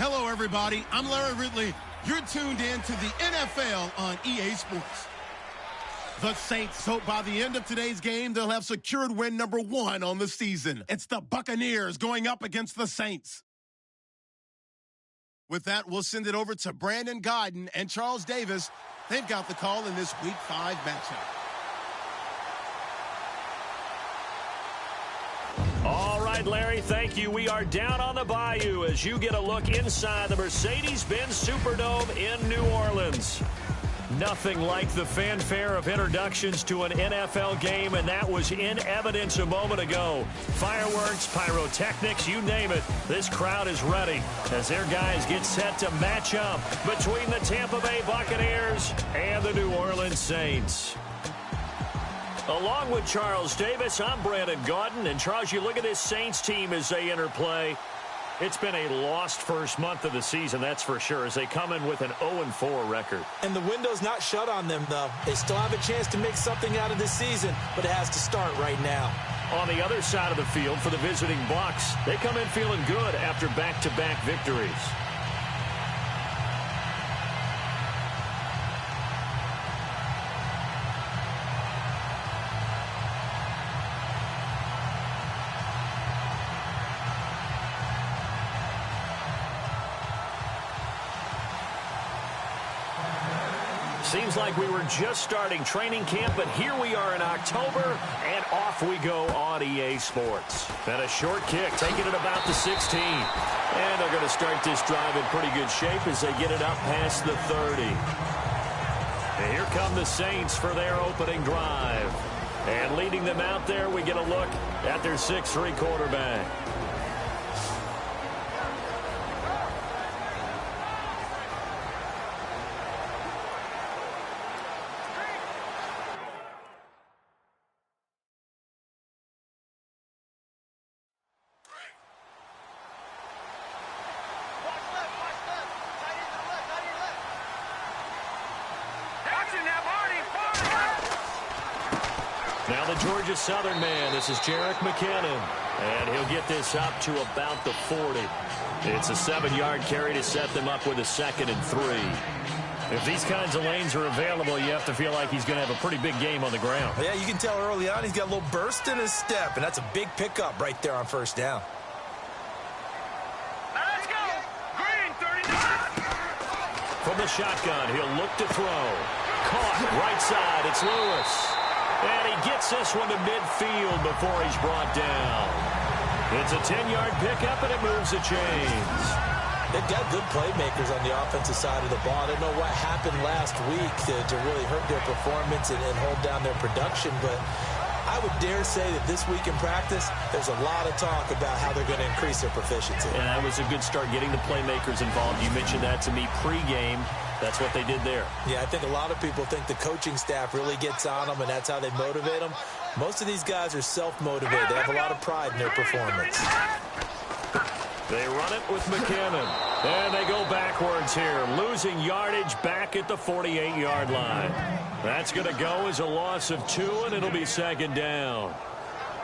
Hello, everybody. I'm Larry Ridley. You're tuned in to the NFL on EA Sports. The Saints hope by the end of today's game, they'll have secured win number 1 on the season. It's the Buccaneers going up against the Saints. With that, we'll send it over to Brandon Godden and Charles Davis. They've got the call in this Week 5 matchup. All right, Larry, thank you. We are down on the bayou as you get a look inside the Mercedes-Benz Superdome in New Orleans. Nothing like the fanfare of introductions to an NFL game, and that was in evidence a moment ago. Fireworks, pyrotechnics, you name it. This crowd is ready as their guys get set to match up between the Tampa Bay Buccaneers and the New Orleans Saints. Along with Charles Davis, I'm Brandon Gaudin. And, Charles, you look at this Saints team as they enter play. It's been a lost first month of the season, that's for sure, as they come in with an 0-4 record. And the window's not shut on them, though. They still have a chance to make something out of this season, but it has to start right now. On the other side of the field for the visiting Bucs, they come in feeling good after back-to-back victories. Seems like we were just starting training camp, but here we are in October, and off we go on EA Sports. And a short kick, taking it about the 16. And they're going to start this drive in pretty good shape as they get it up past the 30. And here come the Saints for their opening drive. And leading them out there, we get a look at their 6'3" quarterback. Now the Georgia Southern man, this is Jerick McKinnon, and he'll get this up to about the 40. It's a 7-yard carry to set them up with a 2nd and 3. If these kinds of lanes are available, you have to feel like he's going to have a pretty big game on the ground. Yeah, you can tell early on he's got a little burst in his step, and that's a big pickup right there on first down. Let's go! Green, 39! From the shotgun, he'll look to throw. Caught right side, it's Lewis. And he gets this one to midfield before he's brought down. It's a 10-yard pickup, and it moves the chains. They've got good playmakers on the offensive side of the ball. I don't know what happened last week to really hurt their performance and hold down their production, but I would dare say that this week in practice, there's a lot of talk about how they're going to increase their proficiency. And that was a good start, getting the playmakers involved. You mentioned that to me pregame. That's what they did there. Yeah, I think a lot of people think the coaching staff really gets on them, and that's how they motivate them. Most of these guys are self-motivated. They have a lot of pride in their performance. They run it with McKinnon. And they go backwards here, losing yardage back at the 48-yard line. That's going to go as a loss of 2, and it'll be 2nd down.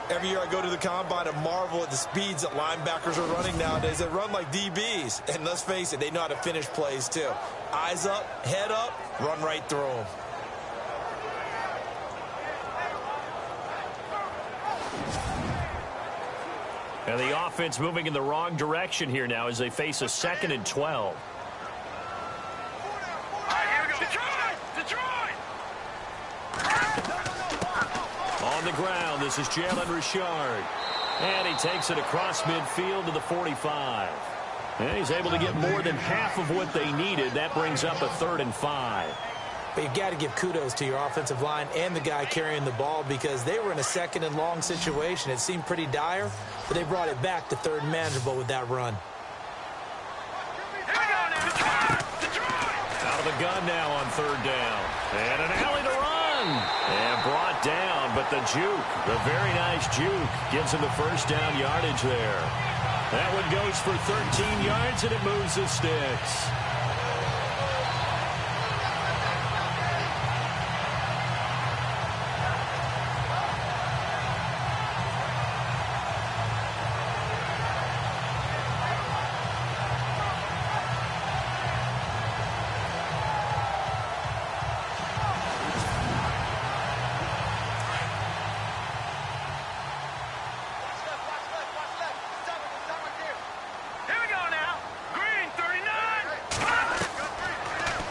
Every year I go to the combine and marvel at the speeds that linebackers are running nowadays. They run like DBs. And let's face it, they know how to finish plays too. Eyes up, head up, run right through them. And the offense moving in the wrong direction here now as they face a 2nd and 12. On the ground, this is Jalen Richard. And he takes it across midfield to the 45. And he's able to get more than half of what they needed. That brings up a 3rd and 5. But you've got to give kudos to your offensive line and the guy carrying the ball, because they were in a 2nd and long situation. It seemed pretty dire, but they brought it back to 3rd and manageable with that run. Out of the gun now on 3rd down. And an alley to run. And brought down, but the juke, the very nice juke, gives him the 1st down yardage there. That one goes for 13 yards, and it moves the sticks.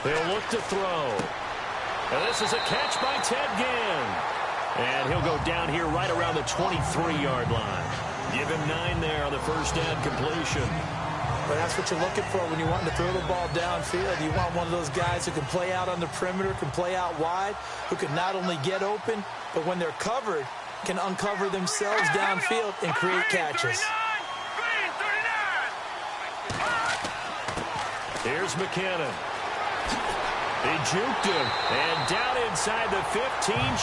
He'll look to throw. And this is a catch by Ted Ginn. And he'll go down here right around the 23-yard line. Give him 9 there on the first down completion. But that's what you're looking for when you want to throw the ball downfield. You want one of those guys who can play out on the perimeter, can play out wide, who can not only get open, but when they're covered, can uncover themselves downfield and create catches. Here's McKinnon. He juked him, and down inside the 15,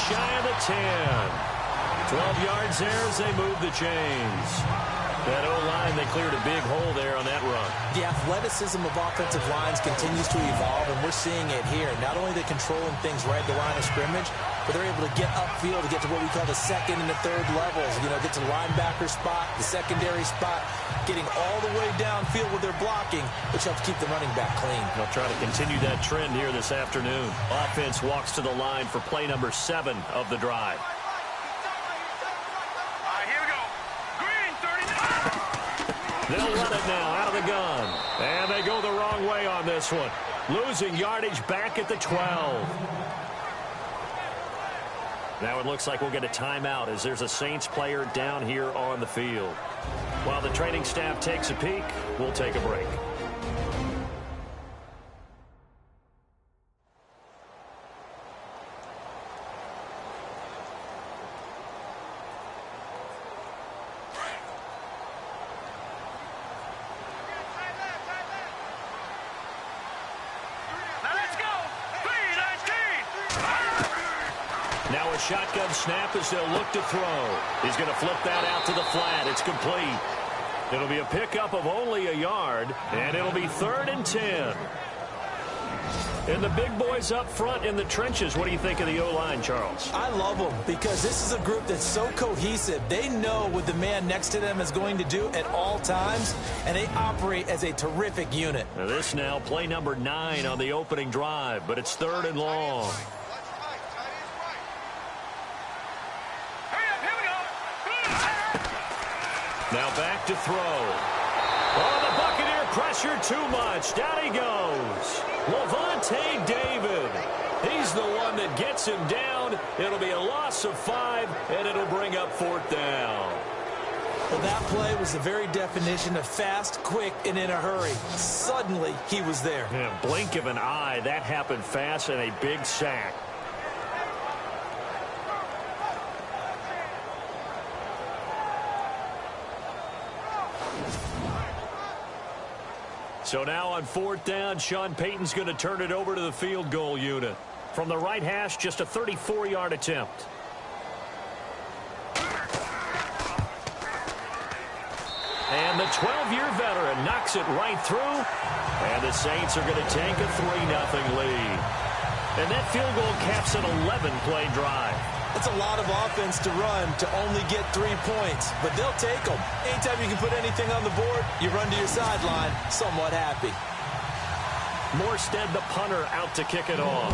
shy of the 10. 12 yards there as they move the chains. That O-line, they cleared a big hole there on that run. The athleticism of offensive lines continues to evolve, and we're seeing it here. Not only are they controlling things right at the line of scrimmage, but they're able to get upfield to get to what we call the second and the third levels. You know, get to the linebacker spot, the secondary spot, getting all the way downfield with their blocking, which helps keep the running back clean. They'll try to continue that trend here this afternoon. Offense walks to the line for play number 7 of the drive. They'll run it now out of the gun. And they go the wrong way on this one. Losing yardage back at the 12. Now it looks like we'll get a timeout as there's a Saints player down here on the field. While the training staff takes a peek, we'll take a break. Now a shotgun snap as they'll look to throw. He's going to flip that out to the flat. It's complete. It'll be a pickup of only a yard, and it'll be 3rd and 10. And the big boys up front in the trenches. What do you think of the O-line, Charles? I love them because this is a group that's so cohesive. They know what the man next to them is going to do at all times, and they operate as a terrific unit. Now this now play number 9 on the opening drive, but it's 3rd and long. Now back to throw. Oh, the Buccaneer pressure too much. Down he goes. Lavonte David. He's the one that gets him down. It'll be a loss of 5, and it'll bring up 4th down. Well, that play was the very definition of fast, quick, and in a hurry. Suddenly, he was there. Yeah, blink of an eye. That happened fast and a big sack. So now on 4th down, Sean Payton's going to turn it over to the field goal unit. From the right hash, just a 34-yard attempt. And the 12-year veteran knocks it right through. And the Saints are going to take a 3-0 lead. And that field goal caps an 11-play drive. It's a lot of offense to run to only get 3 points, but they'll take them. Anytime you can put anything on the board, you run to your sideline somewhat happy. Morstead, the punter, out to kick it off.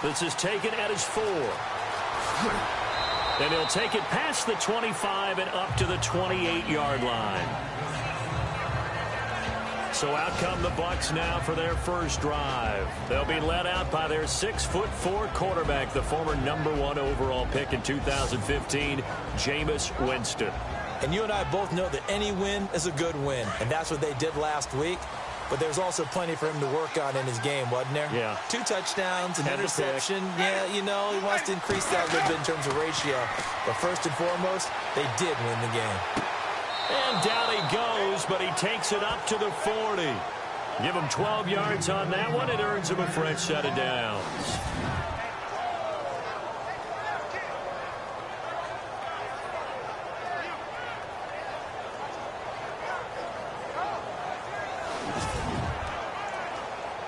This is taken at his 4. And he'll take it past the 25 and up to the 28-yard line. So out come the Bucs now for their first drive. They'll be led out by their 6'4" quarterback, the former #1 overall pick in 2015, Jameis Winston. And you and I both know that any win is a good win, and that's what they did last week. But there's also plenty for him to work on in his game, wasn't there? Yeah. 2 touchdowns, an Had interception. Yeah, you know, he wants to increase that a little bit in terms of ratio. But first and foremost, they did win the game. And down he goes, but he takes it up to the 40. Give him 12 yards on that one. It earns him a fresh set of downs.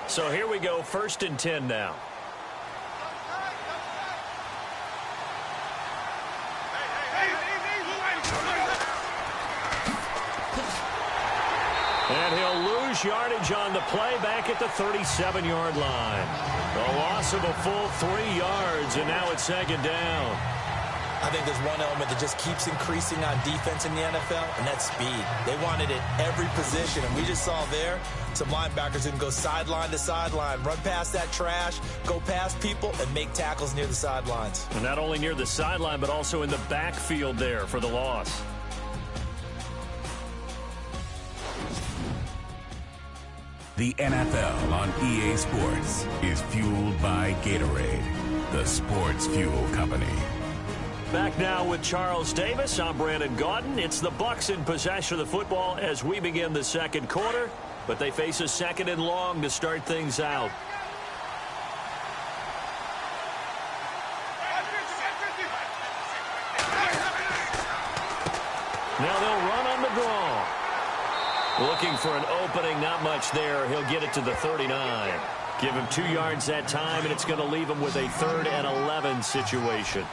So here we go, 1st and 10 now. And he'll lose yardage on the play back at the 37-yard line. A loss of a full 3 yards, and now it's 2nd down. I think there's one element that just keeps increasing on defense in the NFL, and that's speed. They want it at every position, and we just saw there some linebackers who can go sideline to sideline, run past that trash, go past people, and make tackles near the sidelines. And not only near the sideline, but also in the backfield there for the loss. The NFL on EA Sports is fueled by Gatorade, the sports fuel company. Back now with Charles Davis. I'm Brandon Gaudin. It's the Bucs in possession of the football as we begin the second quarter, but they face a second and long to start things out. Now they'll run on the draw. Looking for an opening, not much there. He'll get it to the 39. Give him 2 yards that time, and it's going to leave him with a 3rd and 11 situation.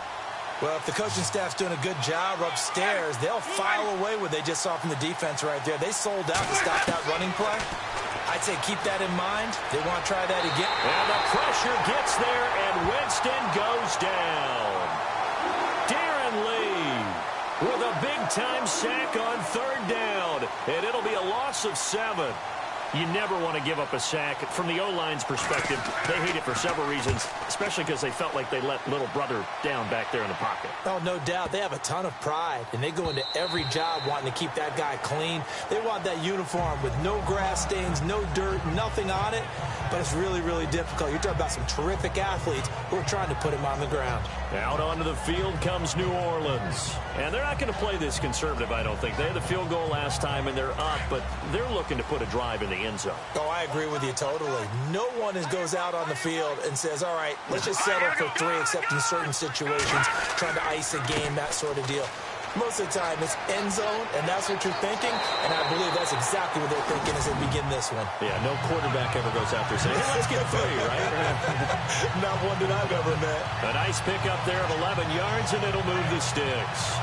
Well, if the coaching staff's doing a good job upstairs, they'll file away what they just saw from the defense right there. They sold out to stop that running play. I'd say keep that in mind. They want to try that again. And the pressure gets there, and Winston goes down. Darren Lee with a big-time sack on 3rd down, and it'll be a loss of 7. You never want to give up a sack. From the O-line's perspective, they hate it for several reasons, especially because they felt like they let little brother down back there in the pocket. Oh, no doubt. They have a ton of pride, and they go into every job wanting to keep that guy clean. They want that uniform with no grass stains, no dirt, nothing on it, but it's really, really difficult. You're talking about some terrific athletes who are trying to put him on the ground. Out onto the field comes New Orleans. And they're not going to play this conservative, I don't think. They had the field goal last time, and they're up, but they're looking to put a drive in the end zone. Oh, I agree with you totally. No one goes out on the field and says, all right, let's just settle for 3, except in certain situations, trying to ice a game, that sort of deal. Most of the time, it's end zone, and that's what you're thinking, and I believe that's exactly what they're thinking as they begin this one. Yeah, no quarterback ever goes out there saying, hey, let's get 3, right? Not one that I've ever met. A nice pickup there of 11 yards, and it'll move the sticks.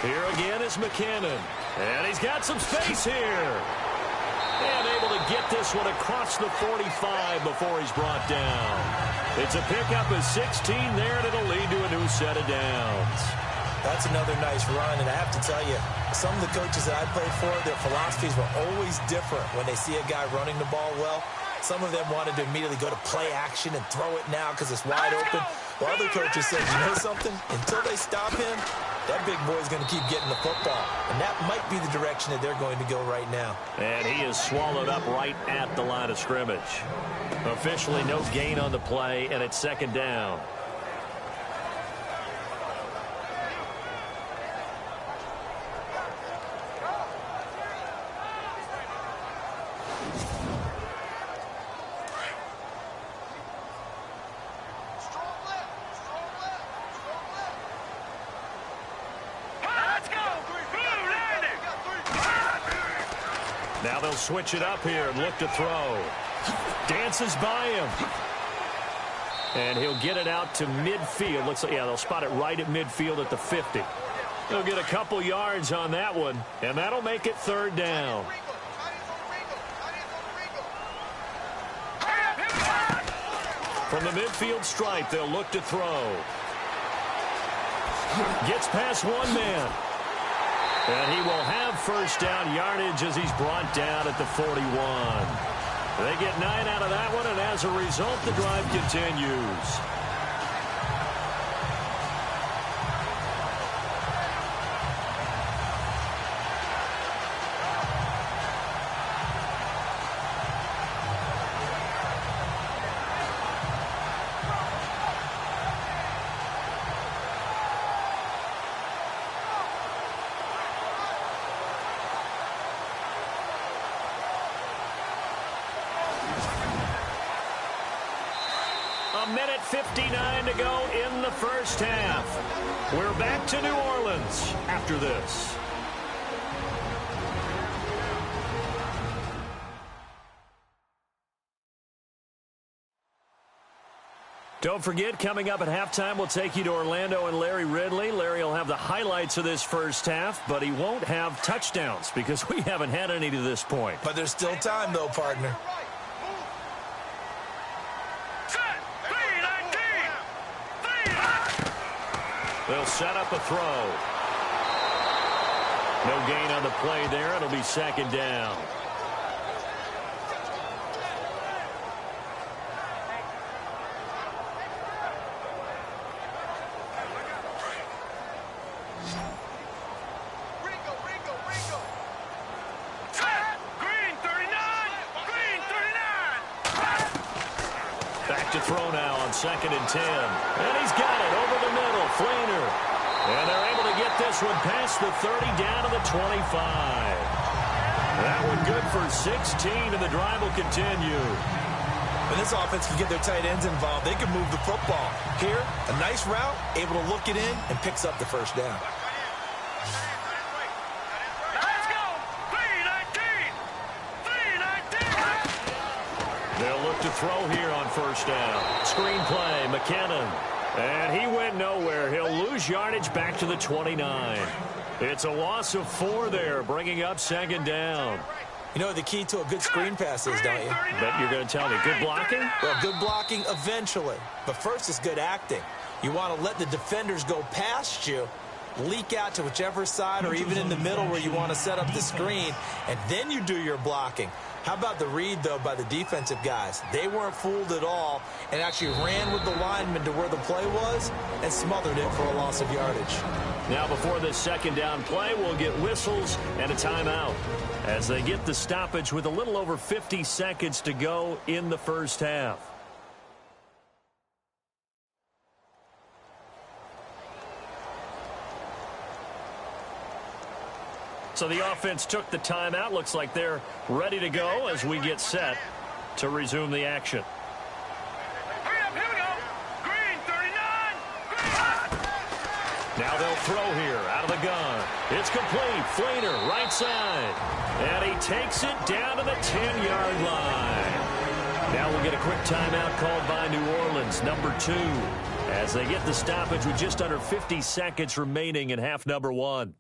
Here again is McKinnon. And he's got some space here. And able to get this one across the 45 before he's brought down. It's a pickup of 16 there, and it'll lead to a new set of downs. That's another nice run, and I have to tell you, some of the coaches that I played for, their philosophies were always different when they see a guy running the ball well. Some of them wanted to immediately go to play action and throw it now because it's wide open. While other coaches said, you know something? Until they stop him, that big boy's going to keep getting the football. And that might be the direction that they're going to go right now. And he is swallowed up right at the line of scrimmage. Officially no gain on the play, and it's 2nd down. Now they'll switch it up here and look to throw. Dances by him. And he'll get it out to midfield. Looks like, yeah, they'll spot it right at midfield at the 50. They'll get a couple yards on that one, and that'll make it 3rd down. From the midfield stripe, they'll look to throw. Gets past one man. And he will have 1st down yardage as he's brought down at the 41. They get 9 out of that one, and as a result, the drive continues. A minute 59 to go in the first half. We're back to New Orleans after this. Don't forget, coming up at halftime, we'll take you to Orlando and Larry Ridley. Larry will have the highlights of this first half, but he won't have touchdowns because we haven't had any to this point. But there's still time, though, partner. They'll set up a throw. No gain on the play there. It'll be second down. Throw now on 2nd and 10. And he's got it over the middle. Fleener. And they're able to get this one past the 30 down to the 25. That one good for 16, and the drive will continue. When this offense can get their tight ends involved, they can move the football. Here, a nice route, able to look it in, and picks up the first down. They'll look to throw here on first down. Screen play, McKinnon. And he went nowhere. He'll lose yardage back to the 29. It's a loss of 4 there, bringing up second down. You know what the key to a good screen pass is, don't you? Bet you're going to tell me. Good blocking? Well, good blocking eventually. But first is good acting. You want to let the defenders go past you, leak out to whichever side or even in the middle where you want to set up the screen, and then you do your blocking. How about the read, though, by the defensive guys? They weren't fooled at all and actually ran with the lineman to where the play was and smothered it for a loss of yardage. Now, before this second down play, we'll get whistles and a timeout as they get the stoppage with a little over 50 seconds to go in the first half. So the offense took the timeout. Looks like they're ready to go as we get set to resume the action. Hurry up, here we go. Green, 39. Now they'll throw here out of the gun. It's complete. Fleener, right side. And he takes it down to the 10-yard line. Now we'll get a quick timeout called by New Orleans, number 2, as they get the stoppage with just under 50 seconds remaining in half number 1.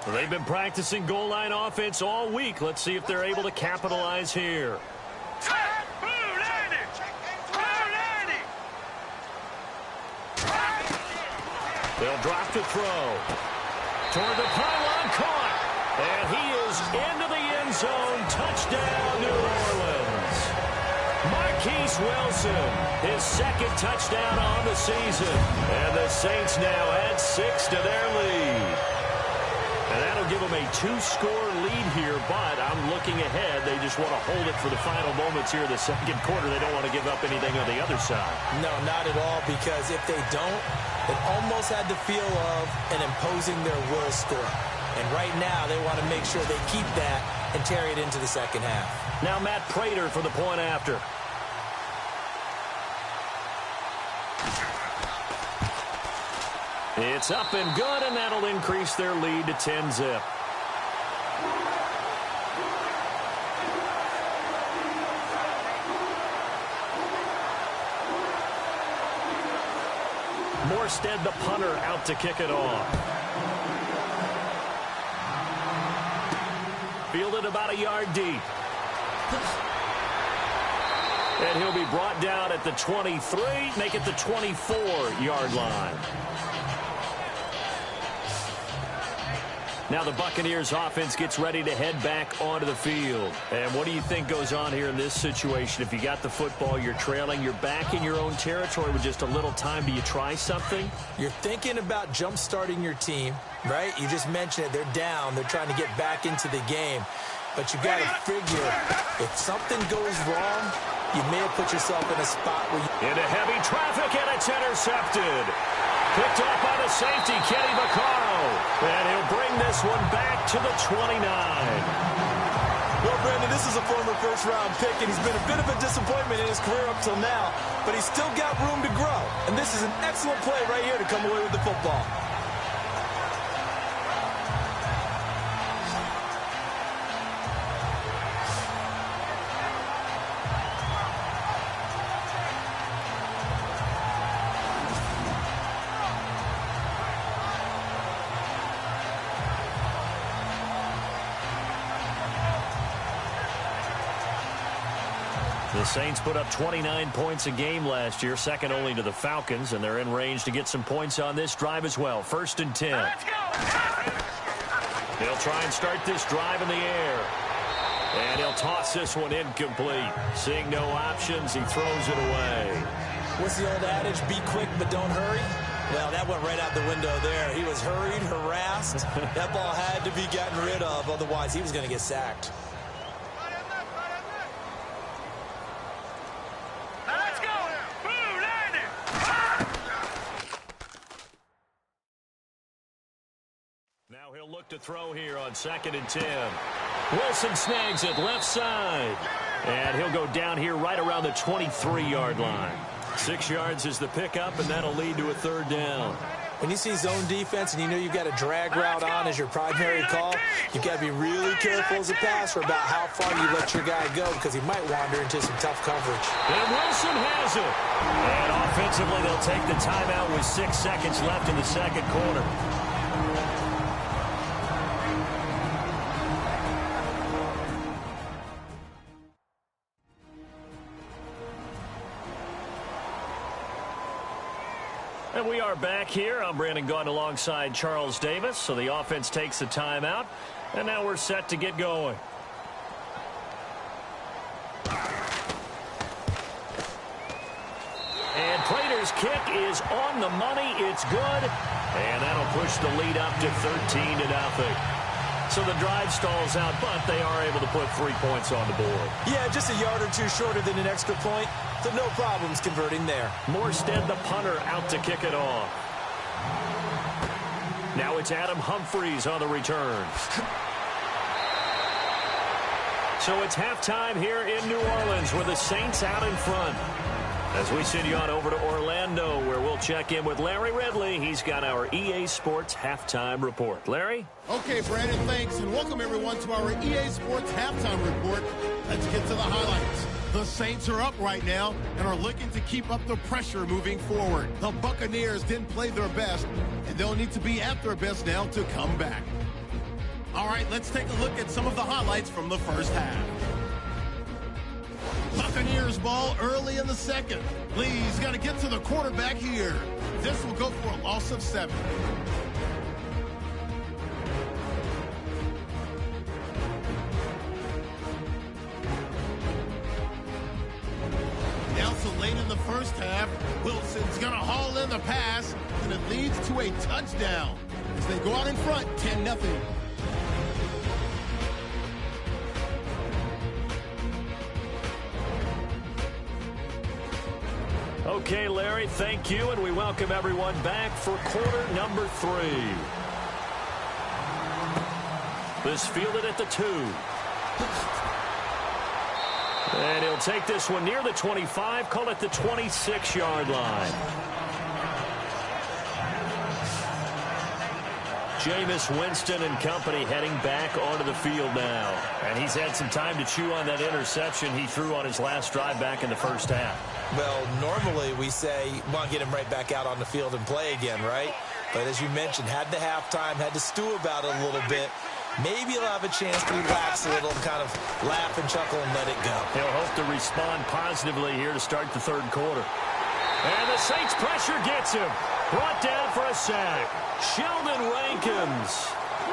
Well, they've been practicing goal line offense all week. Let's see if they're able to capitalize here. They'll drop to throw. Toward the pylon, caught. And he is into the end zone. Touchdown, New Orleans. Marquise Wilson, his second touchdown on the season. And the Saints now add 6 to their lead. And that'll give them a 2-score lead here, but I'm looking ahead. They just want to hold it for the final moments here in the second quarter. They don't want to give up anything on the other side. No, not at all, because if they don't, it almost had the feel of an imposing their will score. And right now, they want to make sure they keep that and carry it into the second half. Now Matt Prater for the point after. It's up and good, and that'll increase their lead to 10-zip. Morstead, the punter, out to kick it off. Fielded about a yard deep. And he'll be brought down at the 23, make it the 24-yard line. Now the Buccaneers offense gets ready to head back onto the field. And what do you think goes on here in this situation? If you got the football, you're trailing, you're back in your own territory with just a little time. Do you try something? You're thinking about jump-starting your team, right? You just mentioned it. They're down. They're trying to get back into the game. But you got to figure, if something goes wrong, you may have put yourself in a spot where you... Into heavy traffic, and it's intercepted. Picked up by the safety, Kenny Vaccaro. And he'll bring this one back to the 29. Well, Brandon, this is a former first-round pick, and he's been a bit of a disappointment in his career up till now. But he's still got room to grow. And this is an excellent play right here to come away with the football. The Saints put up 29 points a game last year, second only to the Falcons, and they're in range to get some points on this drive as well. 1st and 10. They'll try and start this drive in the air. And he'll toss this one incomplete. Seeing no options, he throws it away. What's the old adage? Be quick, but don't hurry. Well, that went right out the window there. He was hurried, harassed. That ball had to be gotten rid of. Otherwise, he was going to get sacked. Let's go. Boom, landing. Now he'll look to throw here on 2nd and 10. Wilson snags it left side. And he'll go down here right around the 23-yard line. 6 yards is the pickup, and that'll lead to a 3rd down. When you see zone defense and you know you've got a drag route on as your primary call, you've got to be really careful as a passer about how far you let your guy go because he might wander into some tough coverage. And Wilson has it. And offensively, they'll take the timeout with 6 seconds left in the 2nd quarter. And we are back here. I'm Brandon Gaudin alongside Charles Davis. So the offense takes the timeout. And now we're set to get going. And Prater's kick is on the money. It's good. And that'll push the lead up to 13-0. So the drive stalls out, but they are able to put 3 points on the board. Yeah, just a yard or two shorter than an extra point. So no problems converting there. Morstead, the punter, out to kick it off. Now it's Adam Humphries on the return. So it's halftime here in New Orleans with the Saints out in front. As we send you on over to Orlando, where we'll check in with Larry Ridley. He's got our EA Sports halftime report. Larry? Okay, Brandon, thanks, and welcome everyone to our EA Sports halftime report. Let's get to the highlights. The Saints are up right now and are looking to keep up the pressure moving forward. The Buccaneers didn't play their best, and they'll need to be at their best now to come back. All right, let's take a look at some of the highlights from the first half. Buccaneers ball early in the second. Lee's got to get to the quarterback here. This will go for a loss of 7. Now so late in the first half, Wilson's going to haul in the pass, and it leads to a touchdown as they go out in front 10-0. Okay, Larry, thank you, and we welcome everyone back for quarter number 3. This fielded at the 2. And he'll take this one near the 25, call it the 26-yard line. Jameis Winston and company heading back onto the field now. And he's had some time to chew on that interception he threw on his last drive back in the first half. Well, normally we say, well, get him right back out on the field and play again, right? But as you mentioned, had the halftime, had to stew about it a little bit. Maybe he'll have a chance to relax a little and kind of laugh and chuckle and let it go. He'll hope to respond positively here to start the third quarter. And the Saints pressure gets him. Brought down for a sack. Sheldon Rankins.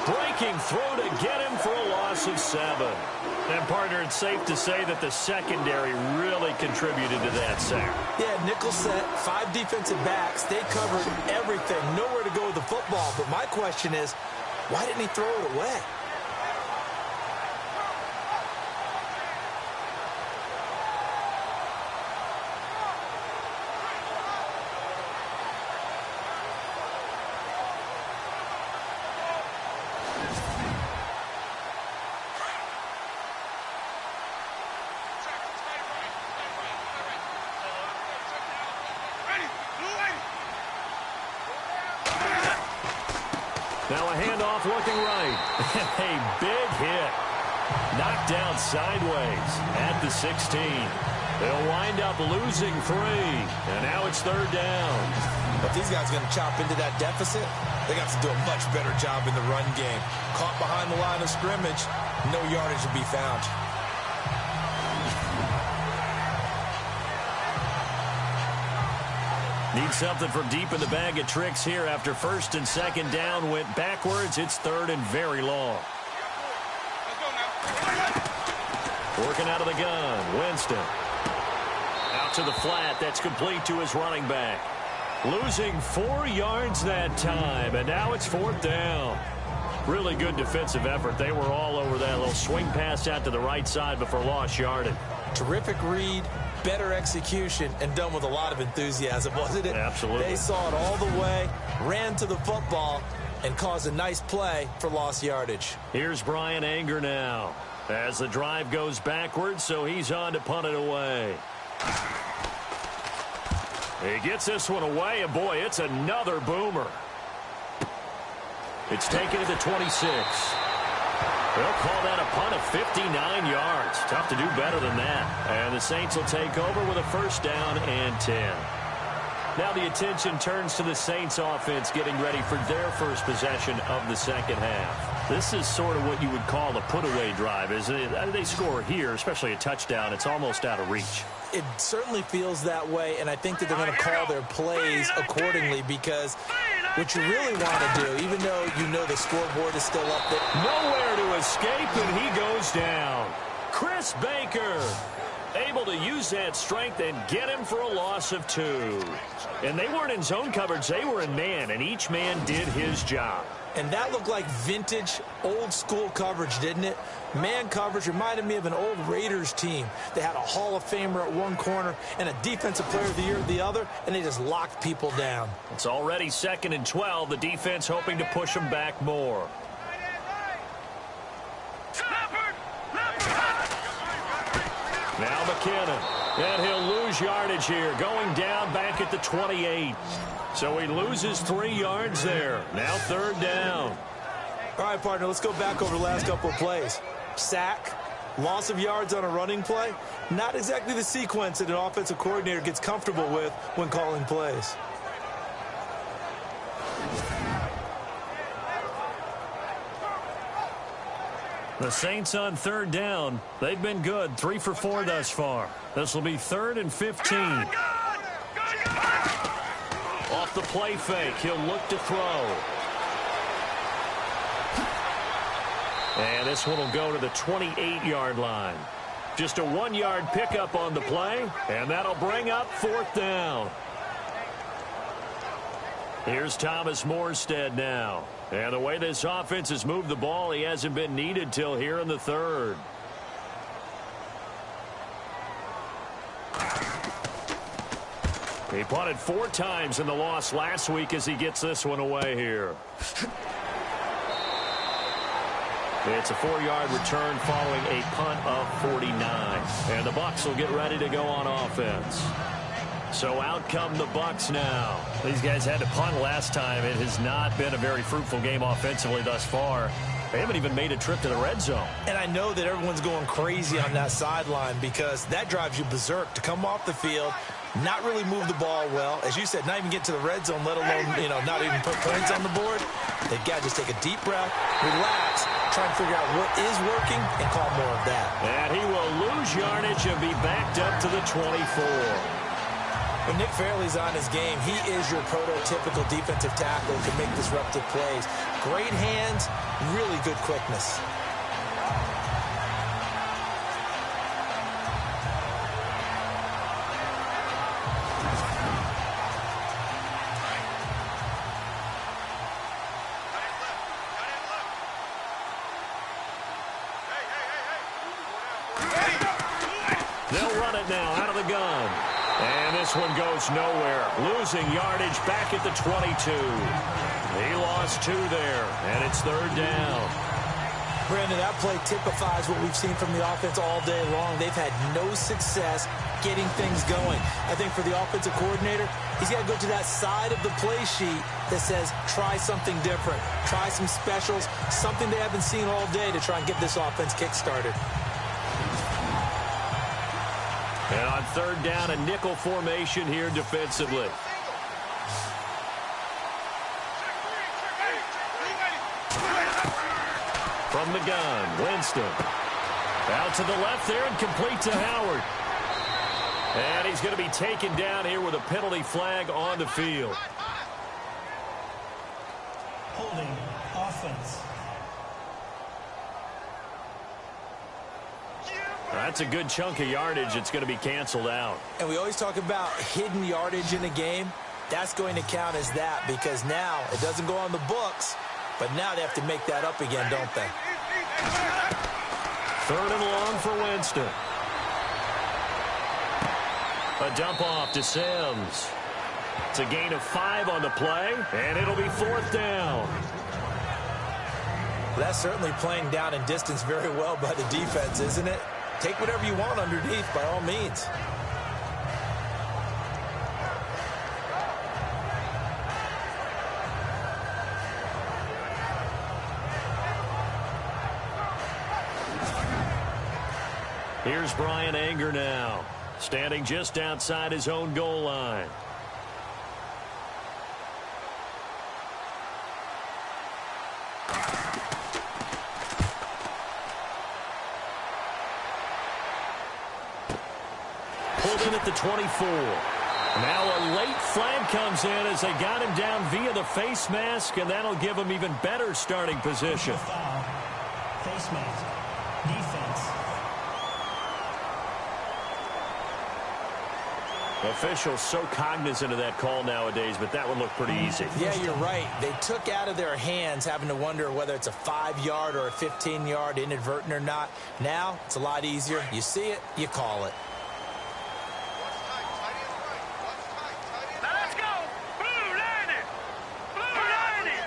Breaking throw to get him for a loss of 7. And, partner, it's safe to say that the secondary really contributed to that sack. Yeah, nickel set, 5 defensive backs. They covered everything. Nowhere to go with the football. But my question is, why didn't he throw it away? Now a handoff looking right. A big hit. Knocked down sideways at the 16. They'll wind up losing 3. And now it's 3rd down. If these guys are going to chop into that deficit, they got to do a much better job in the run game. Caught behind the line of scrimmage, no yardage to be found. Need something from deep in the bag of tricks here after first and second down went backwards. It's third and very long. Working out of the gun, Winston. Out to the flat. That's complete to his running back. Losing 4 yards that time, and now it's fourth down. Really good defensive effort. They were all over that little swing pass out to the right side before lost yardage. Terrific read, better execution, and done with a lot of enthusiasm, wasn't it? Absolutely. They saw it all the way, ran to the football, and caused a nice play for lost yardage. Here's Brian Anger now as the drive goes backwards, so he's on to punt it away. He gets this one away, and boy, it's another boomer. It's taken to the 26. They'll call that a punt of 59 yards. Tough to do better than that. And the Saints will take over with a first down and 10. Now the attention turns to the Saints offense getting ready for their first possession of the second half. This is sort of what you would call a put-away drive, isn't it? They score here, especially a touchdown. It's almost out of reach. It certainly feels that way, and I think that they're going to call their plays accordingly because what you really want to do, even though you know the scoreboard is still up there. Nowhere to escape, and he goes down. Chris Baker able to use that strength and get him for a loss of 2. And they weren't in zone coverage. They were in man, and each man did his job. And that looked like vintage, old-school coverage, didn't it? Man coverage reminded me of an old Raiders team. They had a Hall of Famer at one corner and a Defensive Player of the Year at the other, and they just locked people down. It's already 2nd and 12. The defense hoping to push them back more. Now McKinnon, and he'll lose yardage here, going down back at the 28. So he loses 3 yards there. Now third down. All right, partner, let's go back over the last couple of plays. Sack, loss of yards on a running play. Not exactly the sequence that an offensive coordinator gets comfortable with when calling plays. The Saints on third down. They've been good. 3 for 4 thus far. This will be 3rd and 15. Off the play fake, he'll look to throw. And this one will go to the 28-yard line. Just a 1-yard pickup on the play, and that'll bring up 4th down. Here's Thomas Morstead now. And the way this offense has moved the ball, he hasn't been needed till here in the 3rd. He punted 4 times in the loss last week as he gets this one away here. It's a 4-yard return following a punt of 49. And the Bucs will get ready to go on offense. So out come the Bucs now. These guys had to punt last time. It has not been a very fruitful game offensively thus far. They haven't even made a trip to the red zone. And I know that everyone's going crazy on that sideline because that drives you berserk to come off the field, not really move the ball well. As you said, not even get to the red zone, let alone, not even put points on the board. They've got to just take a deep breath, relax, try and figure out what is working, and call more of that. And he will lose yardage and be backed up to the 24. When Nick Fairley's on his game, he is your prototypical defensive tackle who can make disruptive plays. Great hands, really good quickness. They'll run it now out of the gun. And this one goes nowhere. Losing yardage back at the 22. He lost 2 there, and it's 3rd down. Brandon, that play typifies what we've seen from the offense all day long. They've had no success getting things going. I think for the offensive coordinator, he's got to go to that side of the play sheet that says, try something different. Try some specials, something they haven't seen all day to try and get this offense kick-started. And on 3rd down, a nickel formation here defensively. From the gun, Winston. Out to the left there and complete to Howard. And he's going to be taken down here with a penalty flag on the field. Holding offense. That's a good chunk of yardage. It's going to be canceled out. And we always talk about hidden yardage in a game. That's going to count as that because now it doesn't go on the books, but now they have to make that up again, don't they? 3rd and long for Winston. A dump off to Sims. It's a gain of 5 on the play, and it'll be 4th down. Well, that's certainly playing down in distance very well by the defense, isn't it? Take whatever you want underneath, by all means. Here's Brian Anger now, standing just outside his own goal line. Pulled in at the 24. Now a late flag comes in as they got him down via the face mask, and that'll give him even better starting position. Foul. Face mask. Defense. Officials so cognizant of that call nowadays, but that would look pretty easy. Yeah, you're right. They took out of their hands having to wonder whether it's a 5-yard or a 15-yard inadvertent or not. Now it's a lot easier. You see it, you call it. Let's go. Blue line it. Blue line it.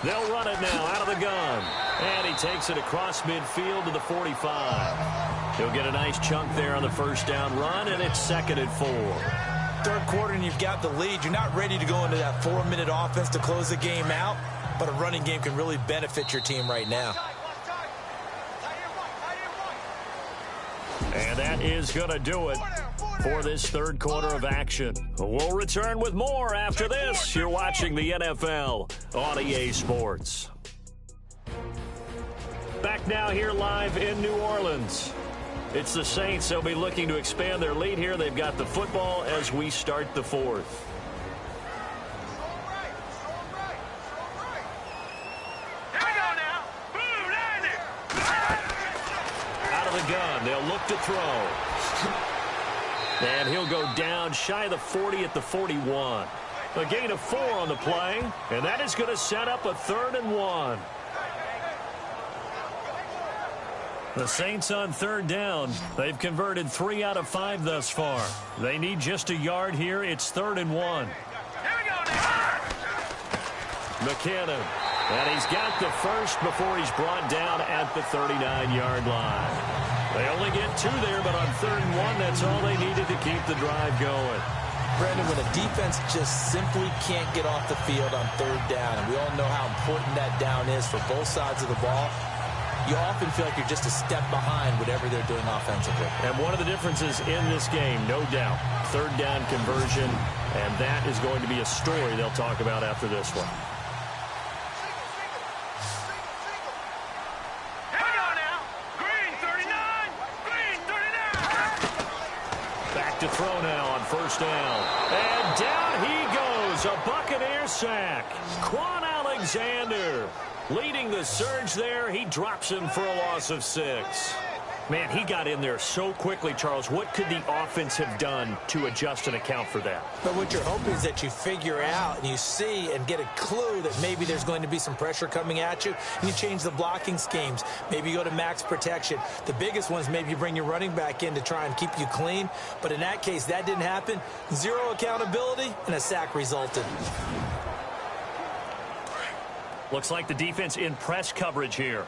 They'll run it now out of the gun. And he takes it across midfield to the 45. He'll get a nice chunk there on the first down run, and it's 2nd and 4. 3rd quarter and you've got the lead. You're not ready to go into that 4-minute offense to close the game out, but a running game can really benefit your team right now. And that is going to do it for this 3rd quarter of action. We'll return with more after this. You're watching the NFL on EA Sports. Back now here live in New Orleans. It's the Saints. They'll be looking to expand their lead here. They've got the football as we start the 4th. Here we go now. Blue line it. Out of the gun. They'll look to throw. And he'll go down shy of the 40 at the 41. A gain of 4 on the play. And that is going to set up a 3rd and 1. The Saints on 3rd down. They've converted 3 out of 5 thus far. They need just a yard here. It's 3rd and 1. Here we go now. McKinnon. And he's got the first before he's brought down at the 39-yard line. They only get 2 there, but on 3rd and 1, that's all they needed to keep the drive going. Brandon, when a defense just simply can't get off the field on 3rd down, and we all know how important that down is for both sides of the ball, you often feel like you're just a step behind whatever they're doing offensively. And one of the differences in this game, no doubt, 3rd down conversion, and that is going to be a story they'll talk about after this one. Here we go now. Green 39. Green 39. Back to throw now on 1st down. And down he goes. A Buccaneer sack. Quan Alexander leading the surge there. He drops him for a loss of 6. Man, he got in there so quickly, Charles. What could the offense have done to adjust and account for that? But what you're hoping is that you figure out and you see and get a clue that maybe there's going to be some pressure coming at you, and you change the blocking schemes. Maybe you go to max protection. The biggest one is maybe you bring your running back in to try and keep you clean. But in that case, that didn't happen. 0 accountability, and a sack resulted. Looks like the defense in press coverage here.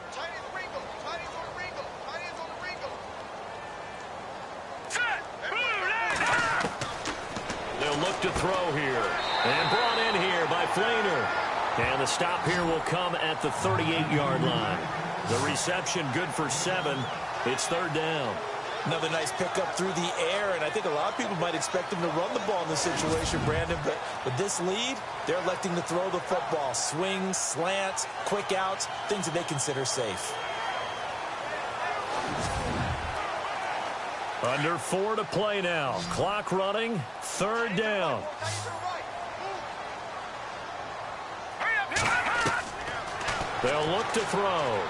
They'll look to throw here. And brought in here by Flainer. And the stop here will come at the 38-yard line. The reception good for 7. It's 3rd down. Another nice pickup through the air, and I think a lot of people might expect him to run the ball in this situation, Brandon, but with this lead, they're electing to throw the football. Swings, slants, quick outs, things that they consider safe. Under 4 to play now. Clock running. 3rd down. They'll look to throw.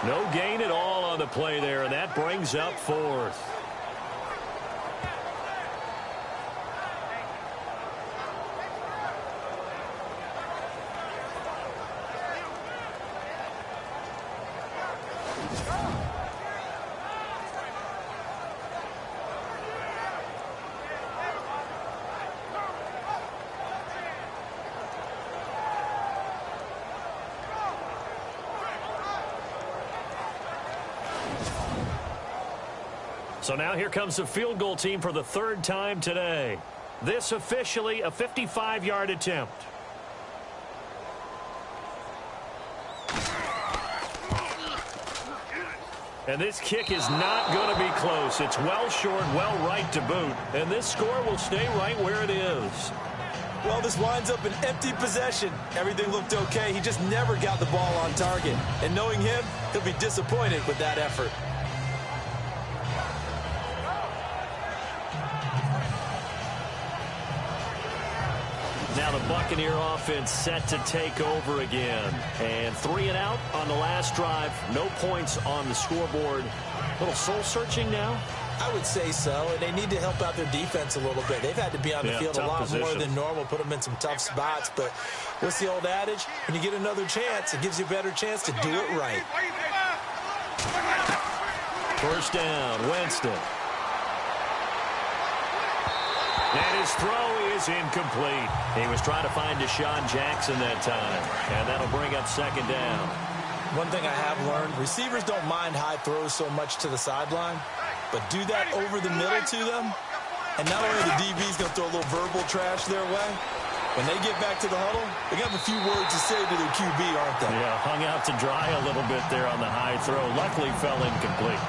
No gain at all on the play there, and that brings up 4th. So now here comes the field goal team for the 3rd time today. This officially a 55-yard attempt. And this kick is not going to be close. It's well short, well right to boot. And this score will stay right where it is. Well, this winds up an empty possession. Everything looked okay. He just never got the ball on target. And knowing him, he'll be disappointed with that effort. Now the Buccaneer offense set to take over again. And 3 and out on the last drive. No points on the scoreboard. A little soul-searching now? I would say so, and they need to help out their defense a little bit. They've had to be on the field a lot more than normal, put them in some tough spots. But what's the old adage? When you get another chance, it gives you a better chance to do it right. 1st down, Winston. And his throw is incomplete. He was trying to find Deshaun Jackson that time. And that'll bring up 2nd down. One thing I have learned, receivers don't mind high throws so much to the sideline, but do that over the middle to them, and not only the DB's going to throw a little verbal trash their way, when they get back to the huddle, they got a few words to say to their QB, aren't they? Yeah, hung out to dry a little bit there on the high throw. Luckily fell incomplete.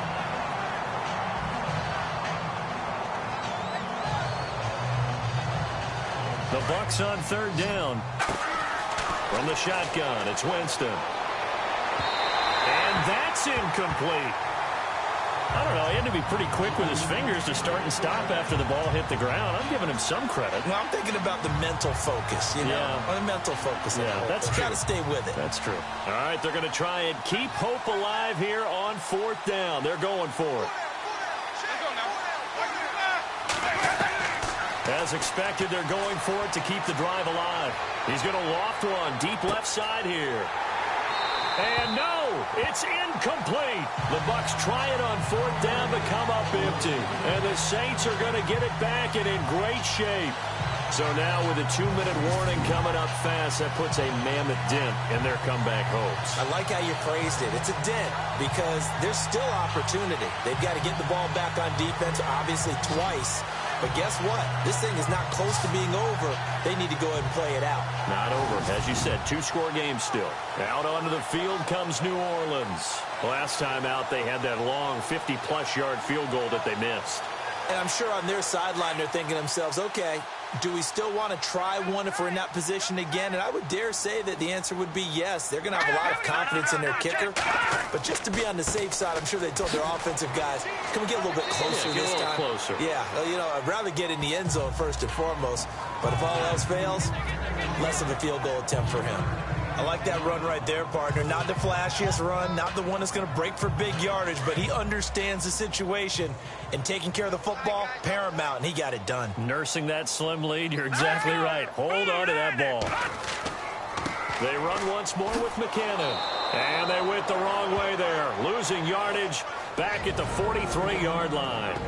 The Bucs on 3rd down. From the shotgun, it's Winston. And that's incomplete. I don't know. He had to be pretty quick with his fingers to start and stop after the ball hit the ground. I'm giving him some credit. Well, I'm thinking about the mental focus, you know. Yeah. The mental focus. Yeah, that's true. Got to stay with it. That's true. All right, they're going to try and keep hope alive here on 4th down. They're going for it. As expected, they're going for it to keep the drive alive. He's going to loft one deep left side here. And no, it's incomplete. The Bucs try it on 4th down but come up empty. And the Saints are going to get it back and in great shape. So now with a 2-minute warning coming up fast, that puts a mammoth dent in their comeback hopes. I like how you phrased it. It's a dent because there's still opportunity. They've got to get the ball back on defense, obviously twice. But guess what? This thing is not close to being over. They need to go ahead and play it out. Not over. As you said, 2-score game still. Out onto the field comes New Orleans. Last time out, they had that long 50-plus yard field goal that they missed. And I'm sure on their sideline, they're thinking to themselves, okay, do we still want to try one if we're in that position again? And I would dare say that the answer would be yes. They're going to have a lot of confidence in their kicker. But just to be on the safe side, I'm sure they told their offensive guys, can we get a little bit closer this time? Closer. Yeah, you know, I'd rather get in the end zone first and foremost. But if all else fails, less of a field goal attempt for him. I like that run right there, partner. Not the flashiest run, not the one that's going to break for big yardage, but he understands the situation, and taking care of the football, paramount, and he got it done. Nursing that slim lead, you're exactly right. Hold on to that ball. They run once more with McKinnon, and they went the wrong way there. Losing yardage back at the 43-yard line.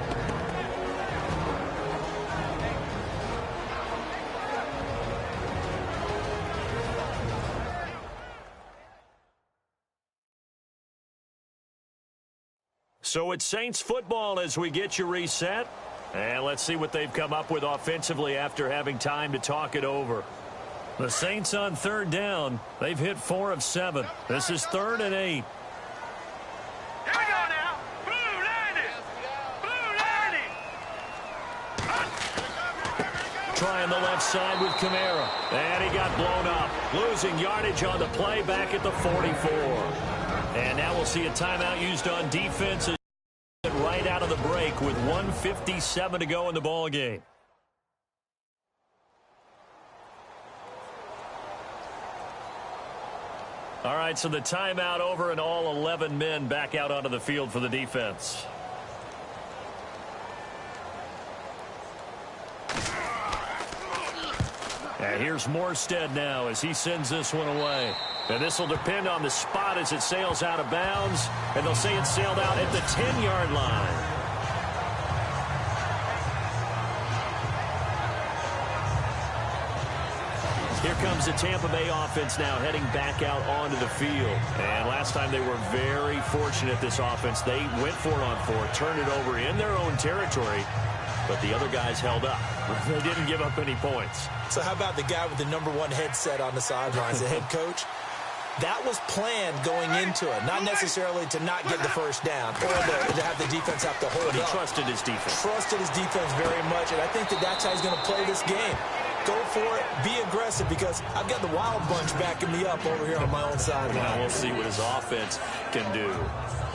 So it's Saints football as we get you reset. And let's see what they've come up with offensively after having time to talk it over. The Saints on 3rd down. They've hit 4 of 7. This is 3rd and 8. Here we go now. Blue 90. Blue 90. Trying the left side with Kamara. And he got blown up. Losing yardage on the play back at the 44. And now we'll see a timeout used on defense right out of the break with 1:57 to go in the ball game. All right, so the timeout over and all 11 men back out onto the field for the defense. And here's Morstead now as he sends this one away. And this will depend on the spot as it sails out of bounds. And they'll say it sailed out at the 10-yard line. Here comes the Tampa Bay offense now heading back out onto the field. And last time they were very fortunate, this offense. They went for it on 4, turned it over in their own territory. But the other guys held up. They didn't give up any points. So how about the guy with the #1 headset on the sidelines, the head coach? That was planned going into it, not necessarily to not get the first down or to have the defense have to hold up. But he trusted his defense. Trusted his defense very much, and I think that's how he's going to play this game. Go for it, be aggressive, because I've got the wild bunch backing me up over here on my own side. Now we'll see what his offense can do.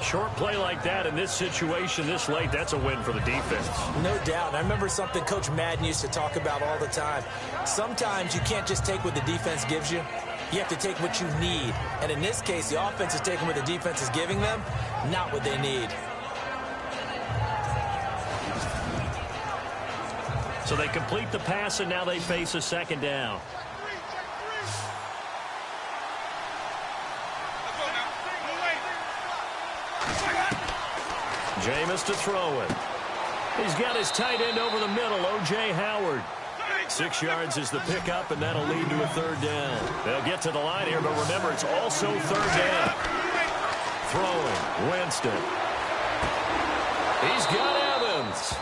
Short play like that in this situation this late, that's a win for the defense. No doubt. I remember something Coach Madden used to talk about all the time. Sometimes you can't just take what the defense gives you. You have to take what you need. And in this case, the offense is taking what the defense is giving them, not what they need. So they complete the pass, and now they face a second down. Jameis to throw it. He's got his tight end over the middle, O.J. Howard. 6 yards is the pickup, and that'll lead to a third down. They'll get to the line here, but remember, it's also third down. Throwing, Winston. He's got Evans.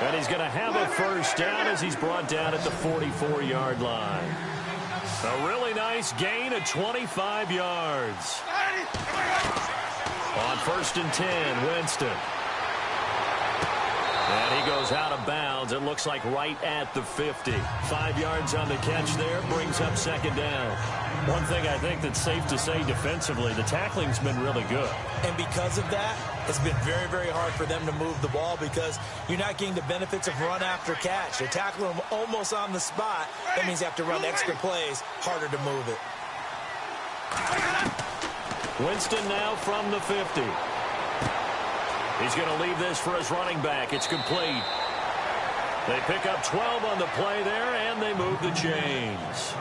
And he's going to have a first down as he's brought down at the 44-yard line. A really nice gain of 25 yards. On 1st and 10, Winston. And he goes out of bounds. It looks like right at the 50. 5 yards on the catch there. Brings up second down. One thing I think that's safe to say defensively, the tackling's been really good. And because of that, it's been very, very hard for them to move the ball because you're not getting the benefits of run after catch. They're tackling them almost on the spot. That means you have to run extra plays, harder to move it. Winston now from the 50. He's going to leave this for his running back. It's complete. They pick up 12 on the play there, and they move the chains.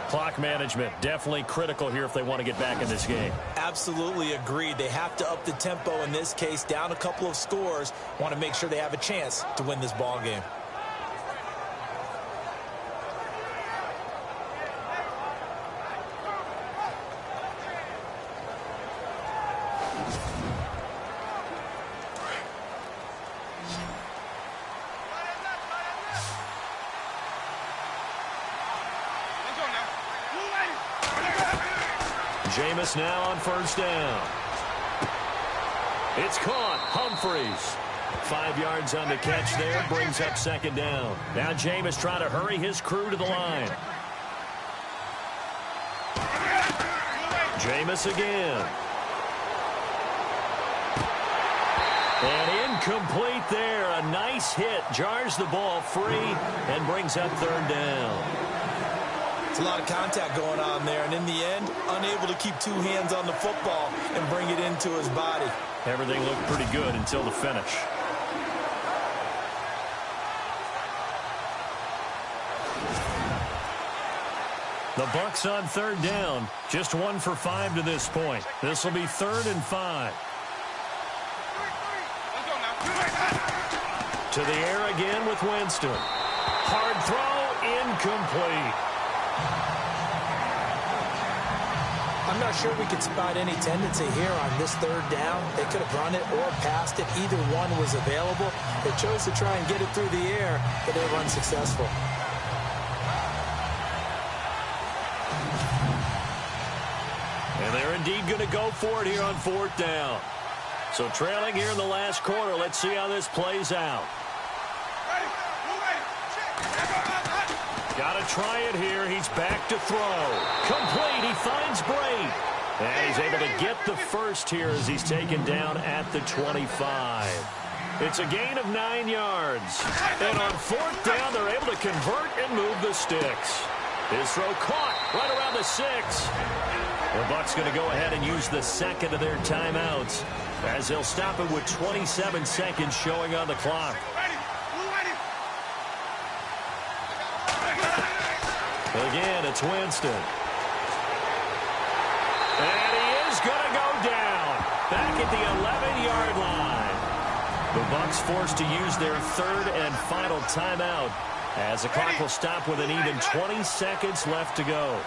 Clock management, definitely critical here if they want to get back in this game. Absolutely agreed. They have to up the tempo in this case, down a couple of scores. Want to make sure they have a chance to win this ball game. Jameis now on first down. It's caught. Humphreys. 5 yards on the catch there. Brings up second down. Now Jameis trying to hurry his crew to the line. Jameis again. And incomplete there. A nice hit. Jars the ball free and brings up third down. It's a lot of contact going on there, and in the end, unable to keep two hands on the football and bring it into his body. Everything looked pretty good until the finish. The Bucs on third down. Just 1 for 5 to this point. This will be 3rd and 5. To the air again with Winston. Hard throw, incomplete. I'm not sure we could spot any tendency here on this third down. They could have run it or passed it. Either one was available. They chose to try and get it through the air, but they were unsuccessful. And they're indeed going to go for it here on 4th down. So trailing here in the last quarter. Let's see how this plays out. Got to try it here. He's back to throw. Complete. He finds Bray. And he's able to get the first here as he's taken down at the 25. It's a gain of 9 yards. And on 4th down, they're able to convert and move the sticks. His throw caught right around the 6. The Bucs going to go ahead and use the second of their timeouts as they'll stop it with 27 seconds showing on the clock. Again, it's Winston. And he is going to go down back at the 11-yard line. The Bucs forced to use their 3rd and final timeout as the clock will stop with an even 20 seconds left to go.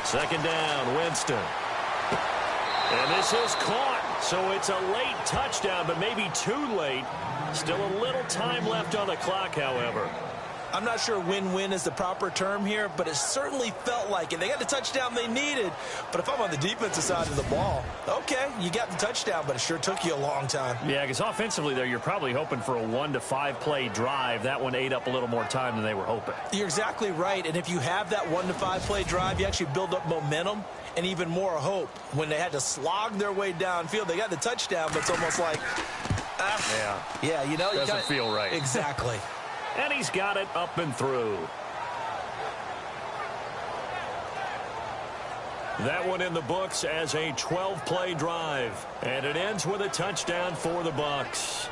2nd down, Winston. And this is caught, so it's a late touchdown, but maybe too late. Still a little time left on the clock, however. I'm not sure win-win is the proper term here, but it certainly felt like it. They got the touchdown they needed, but if I'm on the defensive side of the ball, okay, you got the touchdown, but it sure took you a long time. Yeah, because offensively there, you're probably hoping for a 1 to 5 play drive. That one ate up a little more time than they were hoping. You're exactly right, and if you have that 1 to 5 play drive, you actually build up momentum and even more hope. When they had to slog their way downfield, they got the touchdown, but it's almost like, yeah, you know, doesn't feel right. Exactly. And he's got it up and through. That one in the books as a 12-play drive. And it ends with a touchdown for the Bucs.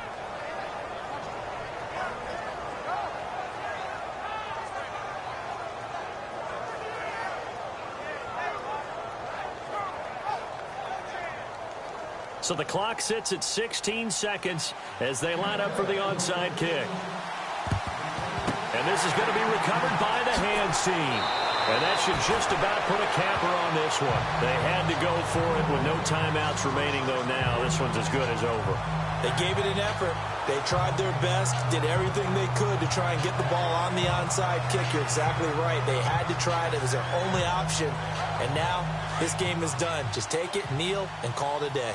So the clock sits at 16 seconds as they line up for the onside kick. And this is going to be recovered by the hands team. And that should just about put a capper on this one. They had to go for it with no timeouts remaining, though now this one's as good as over. They gave it an effort. They tried their best, did everything they could to try and get the ball on the onside kick. You're exactly right. They had to try it. It was their only option. And now this game is done. Just take it, kneel, and call it a day.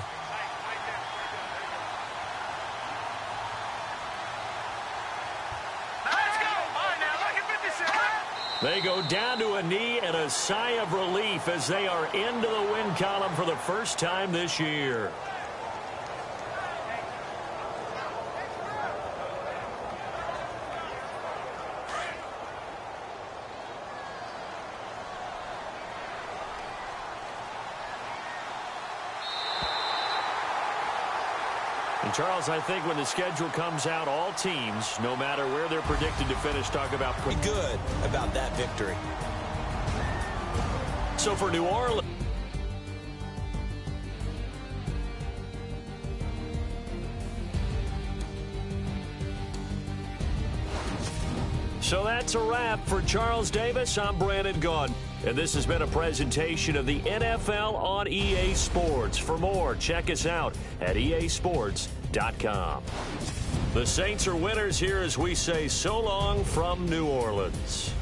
They go down to a knee and a sigh of relief as they are into the win column for the first time this year. And Charles, I think when the schedule comes out, all teams, no matter where they're predicted to finish, talk about pretty good about that victory. So for New Orleans, so that's a wrap for Charles Davis. I'm Brandon Gaudin, and this has been a presentation of the NFL on EA Sports. For more, check us out at easports.com. The Saints are winners here as we say so long from New Orleans.